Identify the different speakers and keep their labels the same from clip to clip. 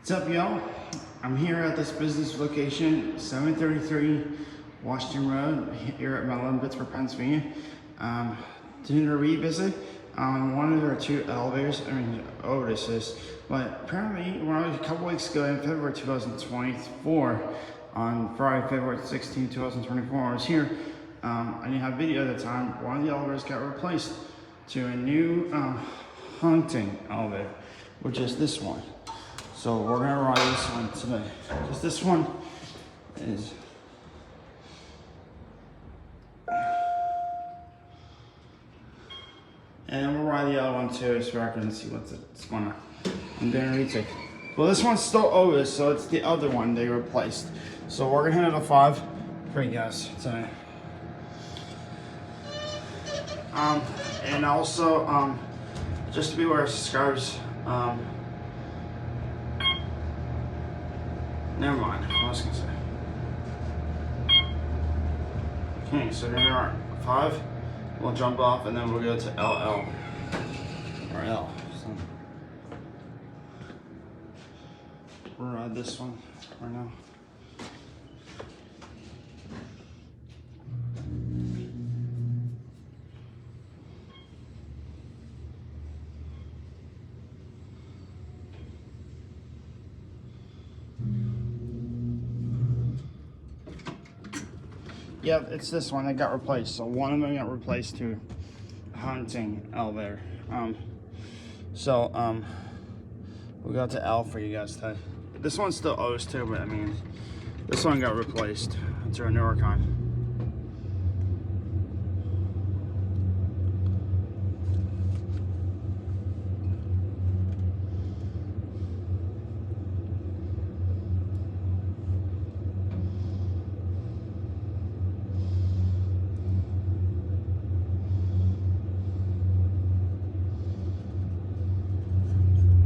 Speaker 1: What's up, y'all? I'm here at this business location, 733 Washington Road, here at Lebanon, Pittsburgh, Pennsylvania. Doing a revisit on one of our two elevators, Otis's. But apparently, when I was a couple weeks ago in February 2024, on Friday, February 16, 2024, I was here. I didn't have video at the time. One of the elevators got replaced to a new Houghton elevator, which is this one. So we're gonna ride this one today, because this one is and we'll ride the other one too, so I can see what's going on. I'm doing a retake. Well, this one's still Otis, so it's the other one they replaced. So we're gonna hit it a 5 for you guys today. And also, just to be aware, subscribers. Never mind, what was I gonna say? Okay, so here we are, 5. We'll jump off and then we'll go to LL. Or L. So we'll ride this one right now. Yeah, it's this one that got replaced. So one of them got replaced to Houghton elevator. We'll go to L for you guys today. This one's still O's too, but I mean, this one got replaced to a newer kind.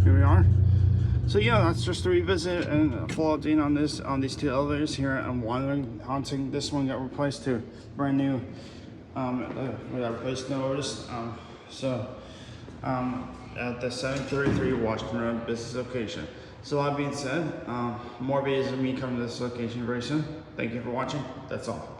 Speaker 1: Here we are. So yeah, that's just a revisit and a full update on these two elevators here. I'm wondering, Houghton, this one got replaced to brand new. We got replaced to Otis. At the 733 Washington Road business location. So that being said, more videos of me coming to this location very soon. Thank you for watching. That's all.